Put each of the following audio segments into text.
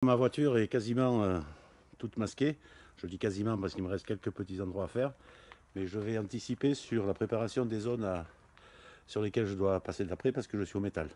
Ma voiture est quasiment toute masquée. Je dis quasiment parce qu'il me reste quelques petits endroits à faire. Mais je vais anticiper sur la préparation des zones sur lesquelles je dois passer de l'après parce que je suis au métal.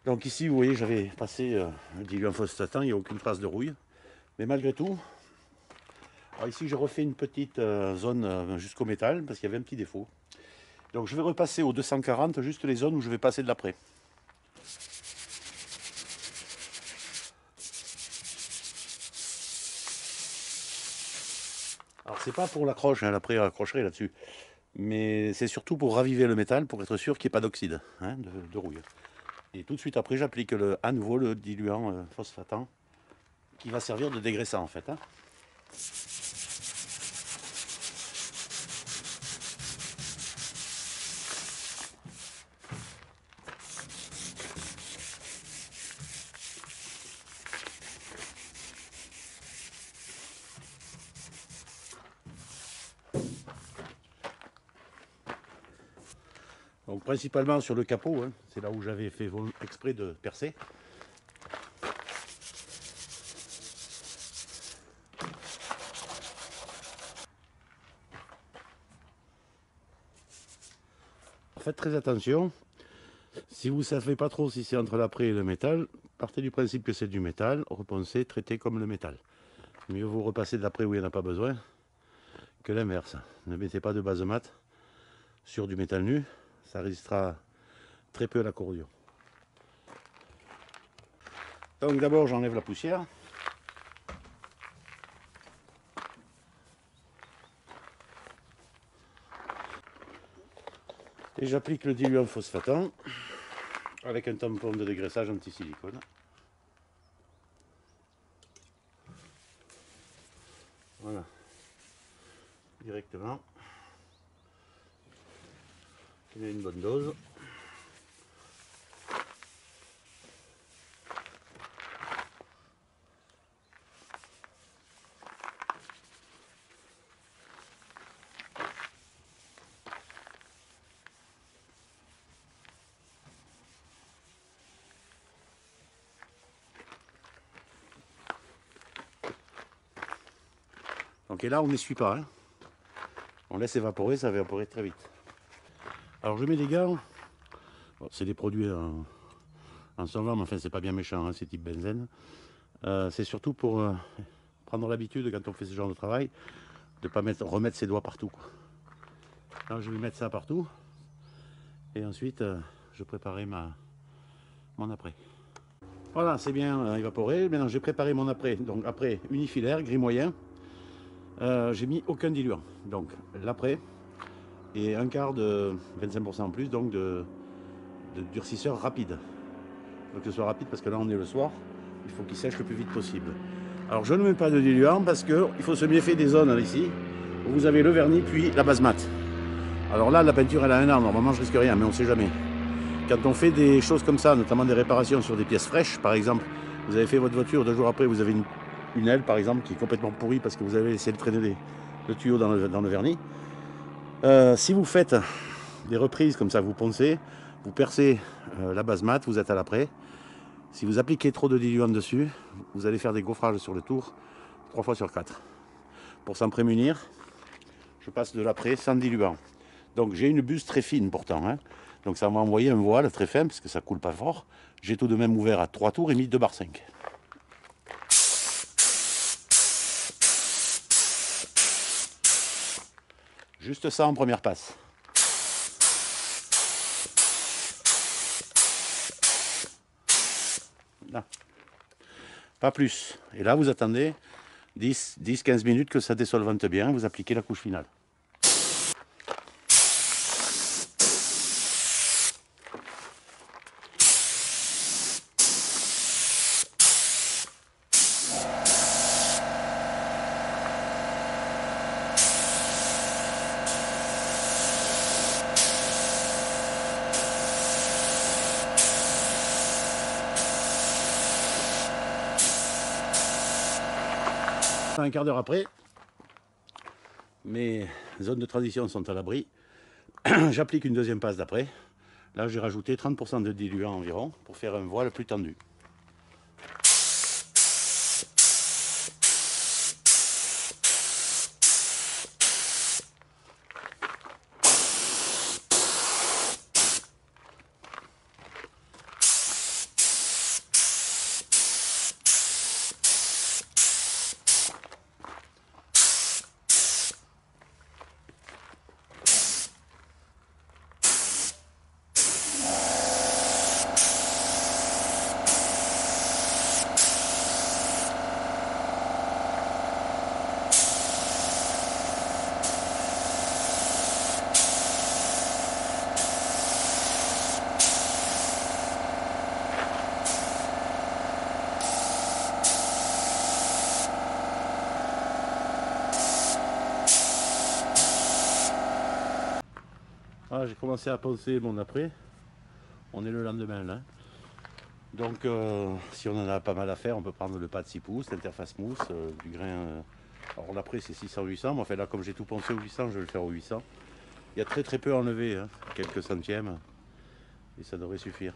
Donc ici, vous voyez, j'avais passé un diluant phosphatant, il n'y a aucune trace de rouille. Mais malgré tout, alors ici j'ai refait une petite zone jusqu'au métal parce qu'il y avait un petit défaut. Donc je vais repasser au 240, juste les zones où je vais passer de l'après. Alors c'est pas pour l'accroche, hein, l'après accrocherai là-dessus. Mais c'est surtout pour raviver le métal, pour être sûr qu'il n'y ait pas d'oxyde, hein, de rouille. Et tout de suite après, j'applique à nouveau le diluant phosphatant, qui va servir de dégraissant en fait. Hein. Donc principalement sur le capot, hein, c'est là où j'avais fait exprès de percer. Faites très attention, si vous ne savez pas trop si c'est entre l'après et le métal, partez du principe que c'est du métal, reponcez, traitez comme le métal. Mieux vaut repasser de l'après où il n'y en a pas besoin que l'inverse. Ne mettez pas de base mat sur du métal nu, ça résistera très peu à la corrosion. Donc d'abord j'enlève la poussière. Et j'applique le diluant phosphatant avec un tampon de dégraissage anti-silicone. Voilà. Directement. Je mets une bonne dose. Donc et là on n'essuie pas, hein. On laisse évaporer, ça va évaporer très vite. Alors je mets des gants, bon, c'est des produits en solvant, mais enfin c'est pas bien méchant, hein, c'est type benzène. C'est surtout pour prendre l'habitude quand on fait ce genre de travail, de ne pas remettre ses doigts partout, quoi. Alors je vais mettre ça partout, et ensuite je préparerai mon après. Voilà, c'est bien évaporé. Maintenant j'ai préparé mon après, donc après unifilaire, gris moyen. J'ai mis aucun diluant, donc l'après et un quart de 25% en plus donc de durcisseur rapide. Il faut que ce soit rapide parce que là on est le soir, il faut qu'il sèche le plus vite possible. Alors je ne mets pas de diluant parce qu'il faut se méfier des zones ici où vous avez le vernis puis la base mat. Alors là la peinture elle a un an, normalement je risque rien mais on ne sait jamais. Quand on fait des choses comme ça, notamment des réparations sur des pièces fraîches par exemple, vous avez fait votre voiture, 2 jours après vous avez une aile par exemple qui est complètement pourrie parce que vous avez essayé de traîner le tuyau dans le vernis. Si vous faites des reprises comme ça, vous poncez, vous percez la base mat, vous êtes à l'après. Si vous appliquez trop de diluant dessus, vous allez faire des gaufrages sur le tour 3 fois sur 4. Pour s'en prémunir, je passe de l'après sans diluant. Donc j'ai une buse très fine pourtant, hein. Donc ça m'a envoyé un voile très fin parce que ça coule pas fort. J'ai tout de même ouvert à 3 tours et mis 2 bar 5. Juste ça en première passe. Là. Pas plus. Et là, vous attendez 10-15 minutes que ça désolvante bien, vous appliquez la couche finale. Un quart d'heure après, mes zones de transition sont à l'abri. J'applique une deuxième passe d'après. Là, j'ai rajouté 30% de diluant environ pour faire un voile plus tendu. Voilà, j'ai commencé à poncer mon après. On est le lendemain là. Donc si on en a pas mal à faire, on peut prendre le pas de 6 pouces, l'interface mousse, du grain. Alors l'après c'est 600-800, mais enfin là comme j'ai tout poncé au 800, je vais le faire au 800. Il y a très peu enlevé, hein, quelques centièmes, et ça devrait suffire.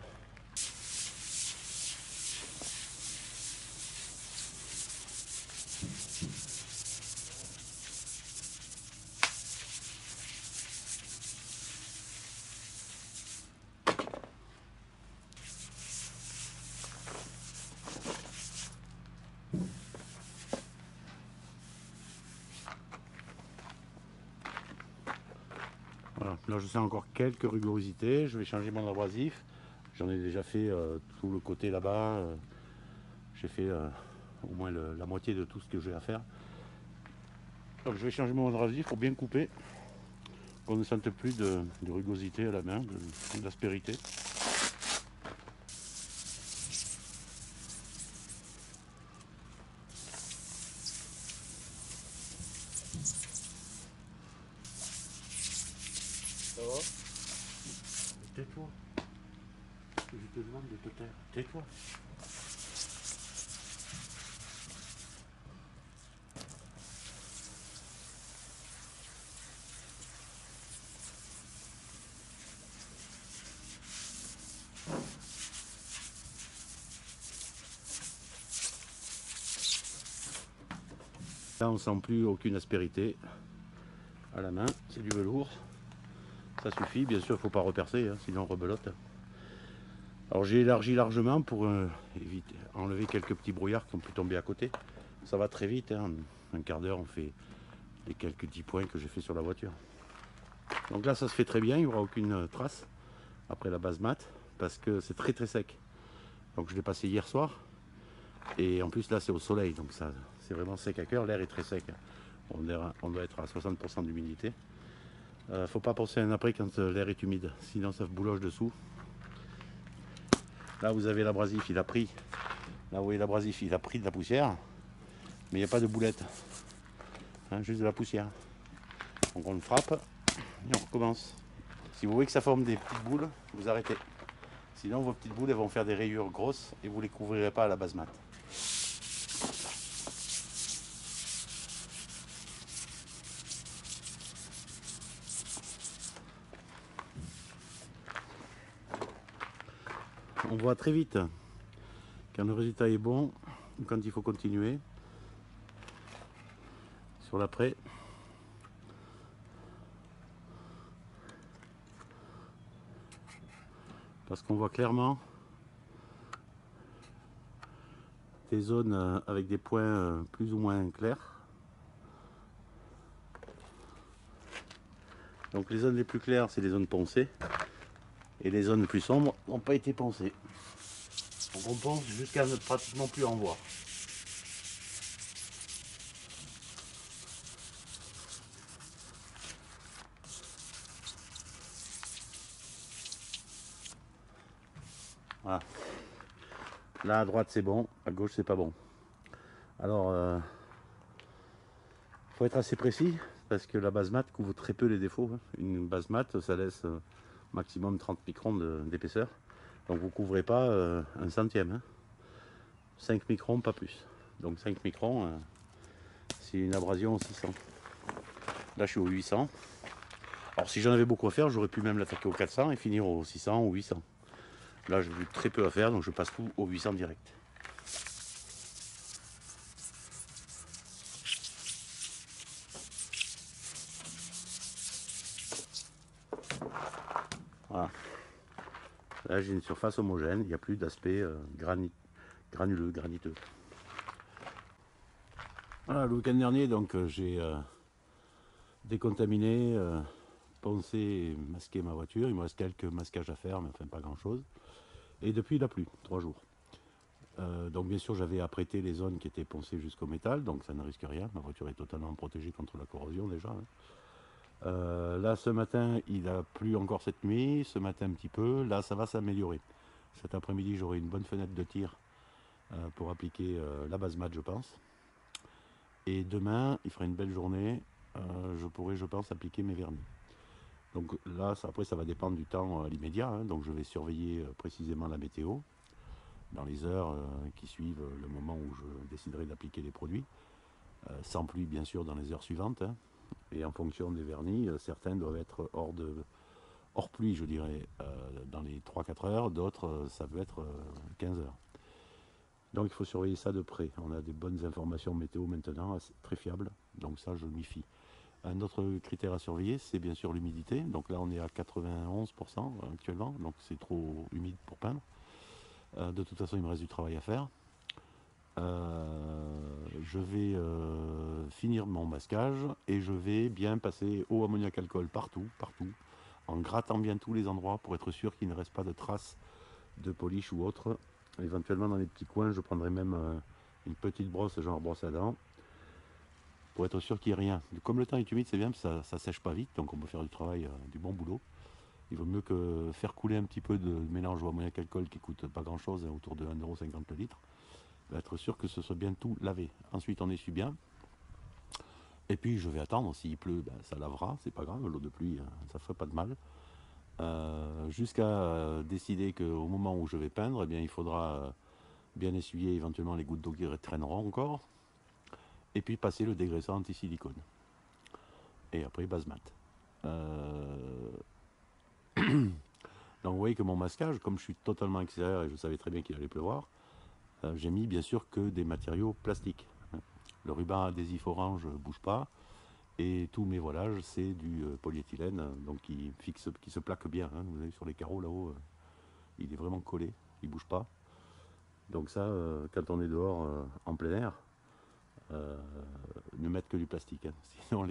Voilà, là je sens encore quelques rugosités, je vais changer mon abrasif. J'en ai déjà fait tout le côté là-bas. J'ai fait au moins la moitié de tout ce que j'ai à faire. Donc je vais changer mon abrasif pour bien couper, qu'on ne sente plus de rugosité à la main, d'aspérité. Ça va? Tais-toi. Je te demande de te taire. Tais-toi. Là on sent plus aucune aspérité à la main, c'est du velours. Ça suffit, bien sûr il ne faut pas repercer, hein, sinon on rebelote. Alors j'ai élargi largement pour éviter, enlever quelques petits brouillards qui ont pu tomber à côté. Ça va très vite, hein. Un quart d'heure on fait les quelques 10 points que j'ai fait sur la voiture. Donc là ça se fait très bien, il n'y aura aucune trace après la base mat parce que c'est très sec. Donc je l'ai passé hier soir et en plus là c'est au soleil, donc ça c'est vraiment sec à cœur, l'air est très sec. On doit être à 60% d'humidité. Faut pas penser à un après quand l'air est humide, sinon ça bouloche dessous. Là vous avez l'abrasif, il a pris. Là vous voyez l'abrasif, il a pris de la poussière, mais il n'y a pas de boulette, hein, juste de la poussière. Donc on le frappe et on recommence. Si vous voyez que ça forme des petites boules, vous arrêtez. Sinon vos petites boules elles vont faire des rayures grosses et vous ne les couvrirez pas à la base mat. On voit très vite quand le résultat est bon ou quand il faut continuer sur l'après. Parce qu'on voit clairement des zones avec des points plus ou moins clairs. Donc les zones les plus claires c'est les zones poncées et les zones plus sombres n'ont pas été poncées. Donc on ponce jusqu'à ne pratiquement plus en voir. Voilà. Là à droite c'est bon, à gauche c'est pas bon. Alors faut être assez précis parce que la base mat couvre très peu les défauts. Une base mat ça laisse maximum 30 microns d'épaisseur. Donc vous couvrez pas un centième. Hein. 5 microns pas plus. Donc 5 microns c'est une abrasion au 600. Là je suis au 800. Alors si j'en avais beaucoup à faire, j'aurais pu même l'attaquer au 400 et finir au 600 ou 800. Là j'ai eu très peu à faire, donc je passe tout au 800 direct. Voilà. Là j'ai une surface homogène, il n'y a plus d'aspect granuleux, graniteux. Voilà, le week-end dernier, donc j'ai décontaminé, poncé et masqué ma voiture. Il me reste quelques masquages à faire, mais enfin pas grand-chose. Et depuis, il a plu, 3 jours. Donc bien sûr, j'avais apprêté les zones qui étaient poncées jusqu'au métal, donc ça ne risque rien. Ma voiture est totalement protégée contre la corrosion déjà. Hein. Là, ce matin, il a plu encore cette nuit. Ce matin, un petit peu. Là, ça va s'améliorer. Cet après-midi, j'aurai une bonne fenêtre de tir pour appliquer la base mat, je pense. Et demain, il fera une belle journée. Je pourrai, je pense, appliquer mes vernis. Donc là, après, ça va dépendre du temps à l'immédiat, hein. Donc je vais surveiller précisément la météo dans les heures qui suivent le moment où je déciderai d'appliquer les produits. Sans pluie, bien sûr, dans les heures suivantes, hein. Et en fonction des vernis, certains doivent être hors pluie, je dirais, dans les 3-4 heures. D'autres, ça peut être 15 heures. Donc il faut surveiller ça de près. On a des bonnes informations météo maintenant, très fiables. Donc ça, je m'y fie. Un autre critère à surveiller, c'est bien sûr l'humidité. Donc là, on est à 91% actuellement, donc c'est trop humide pour peindre. De toute façon, il me reste du travail à faire. Je vais finir mon masquage et je vais bien passer eau ammoniac alcool partout, en grattant bien tous les endroits pour être sûr qu'il ne reste pas de traces de polish ou autre. Éventuellement, dans les petits coins, je prendrai même une petite brosse, genre brosse à dents, pour être sûr qu'il n'y ait rien. Comme le temps est humide, c'est bien, ça ne sèche pas vite, donc on peut faire du travail, du bon boulot. Il vaut mieux que faire couler un petit peu de mélange au ammoniac alcool qui coûte pas grand chose, hein, autour de 1,50 € le litre. Être sûr que ce soit bien tout lavé. Ensuite, on essuie bien. Et puis, je vais attendre. S'il pleut, ben, ça lavera, c'est pas grave. L'eau de pluie, ça ferait pas de mal. Jusqu'à décider qu'au moment où je vais peindre, eh bien, il faudra bien essuyer éventuellement les gouttes d'eau qui traîneront encore. Et puis passer le dégraissant anti-silicone. Et après, base mat. Donc vous voyez que mon masquage, comme je suis totalement extérieur et je savais très bien qu'il allait pleuvoir, j'ai mis bien sûr que des matériaux plastiques. Le ruban adhésif orange ne bouge pas. Et tous mes voilages, c'est du polyéthylène, donc qui se plaque bien. Hein. Vous avez sur les carreaux là-haut, il est vraiment collé, il ne bouge pas. Donc ça, quand on est dehors en plein air, ne mettre que du plastique. Hein. Sinon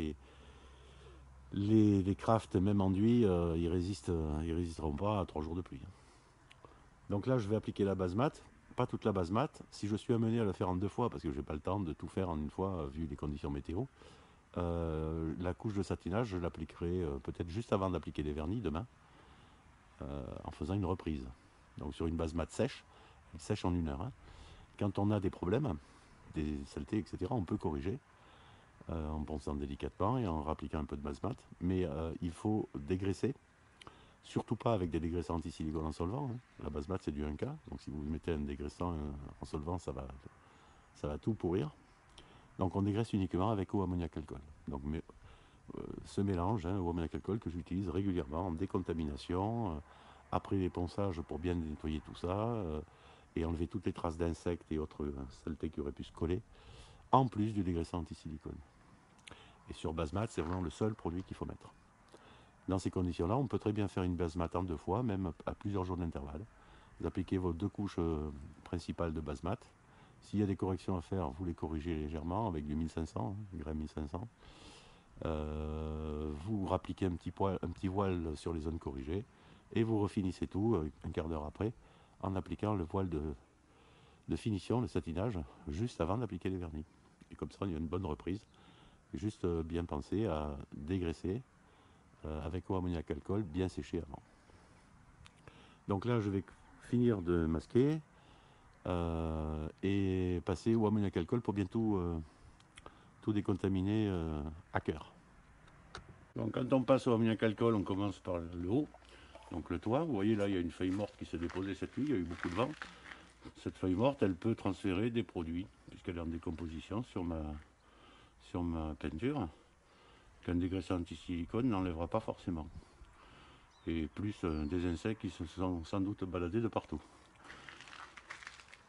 les crafts, même enduits, ils résisteront pas à 3 jours de pluie. Donc là, je vais appliquer la base mat, pas toute la base mat. Si je suis amené à le faire en 2 fois, parce que je n'ai pas le temps de tout faire en une fois, vu les conditions météo, la couche de satinage, je l'appliquerai peut-être juste avant d'appliquer les vernis demain, en faisant une reprise. Donc sur une base mat sèche, elle sèche en 1 heure. Hein. Quand on a des problèmes, des saletés, etc., on peut corriger en pensant délicatement et en rappliquant un peu de base mat. Mais il faut dégraisser, surtout pas avec des dégraissants anti-silicone en solvant. Hein. La base mat c'est du 1K, donc si vous mettez un dégraissant en solvant, ça va tout pourrir. Donc on dégraisse uniquement avec eau ammoniac alcool. Donc ce mélange, hein, eau ammoniac alcool, que j'utilise régulièrement en décontamination, après les ponçages pour bien nettoyer tout ça, et enlever toutes les traces d'insectes et autres saletés qui auraient pu se coller, en plus du dégraissant anti-silicone. Et sur base mat, c'est vraiment le seul produit qu'il faut mettre. Dans ces conditions-là, on peut très bien faire une base mat en 2 fois, même à plusieurs jours d'intervalle. Vous appliquez vos 2 couches principales de base mat. S'il y a des corrections à faire, vous les corrigez légèrement avec du 1500, gramme 1500. Vous rappliquez un petit voile sur les zones corrigées et vous refinissez tout un quart d'heure après en appliquant le voile de finition, le satinage, juste avant d'appliquer les vernis. Et comme ça, il y a une bonne reprise. Juste bien penser à dégraisser avec eau ammoniac alcool bien séché avant. Donc là, je vais finir de masquer et passer au ammoniac alcool pour bientôt tout décontaminer à cœur. Donc quand on passe au ammoniac alcool, on commence par le haut, donc le toit. Vous voyez là, il y a une feuille morte qui s'est déposée cette nuit, il y a eu beaucoup de vent. Cette feuille morte, elle peut transférer des produits, puisqu'elle est en décomposition sur ma peinture, qu'un dégraissant anti-silicone n'enlèvera pas forcément. Et plus des insectes qui se sont sans doute baladés de partout.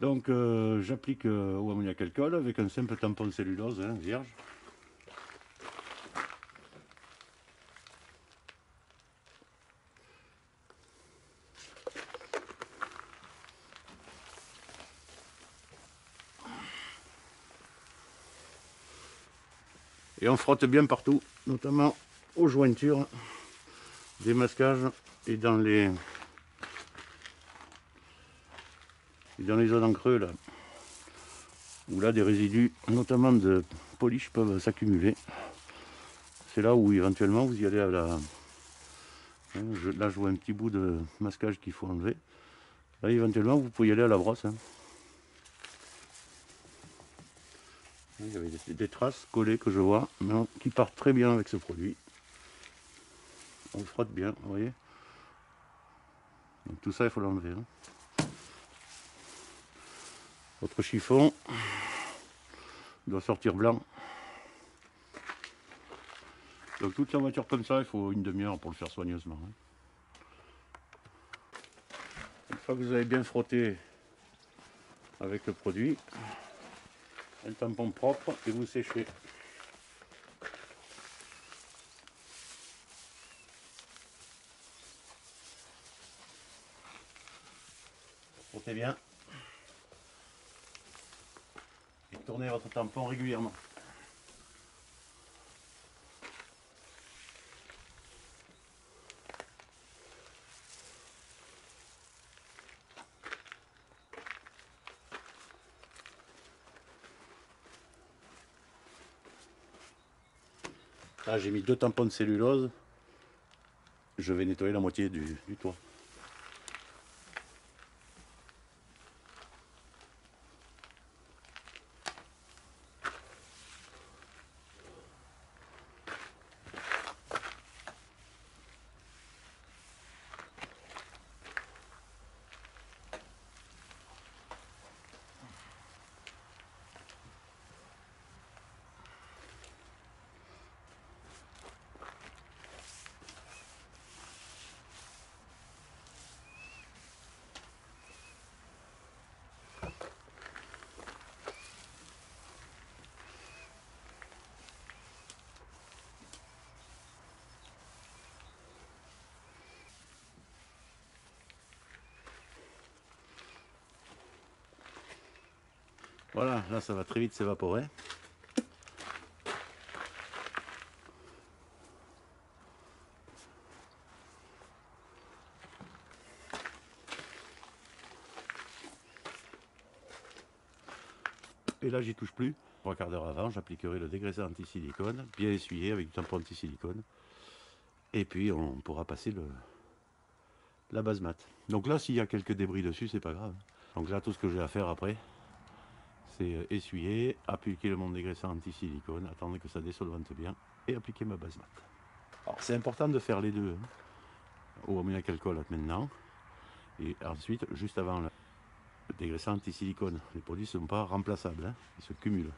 Donc j'applique au ammoniac alcool avec un simple tampon cellulose hein, vierge. Et on frotte bien partout, notamment aux jointures des masquages et dans les zones en creux là, où là des résidus, notamment de polish, peuvent s'accumuler. C'est là où éventuellement vous y allez à la... Là je vois un petit bout de masquage qu'il faut enlever. Là éventuellement vous pouvez y aller à la brosse. Hein. Il y avait des traces collées que je vois, mais qui partent très bien avec ce produit. On frotte bien, vous voyez. Donc tout ça, il faut l'enlever. Hein. Votre chiffon doit sortir blanc. Donc toute la voiture comme ça, il faut une demi-heure pour le faire soigneusement. Hein. Une fois que vous avez bien frotté avec le produit, un tampon propre et vous séchez. Frottez bien et tournez votre tampon régulièrement. Là j'ai mis 2 tampons de cellulose, je vais nettoyer la moitié du toit. Voilà, là ça va très vite s'évaporer. Et là j'y touche plus. 3/4 d'heure avant, j'appliquerai le dégraisseur anti-silicone, bien essuyé avec du tampon anti-silicone. Et puis on pourra passer la base mat. Donc là s'il y a quelques débris dessus, c'est pas grave. Donc là tout ce que j'ai à faire après, c'est essuyer, appliquer mon dégraisseur anti-silicone, attendre que ça désolvante bien et appliquer ma base mat. Alors c'est important de faire les deux, hein, au ammoniac alcool maintenant, et ensuite juste avant le dégraisseur anti-silicone. Les produits ne sont pas remplaçables, hein, ils se cumulent.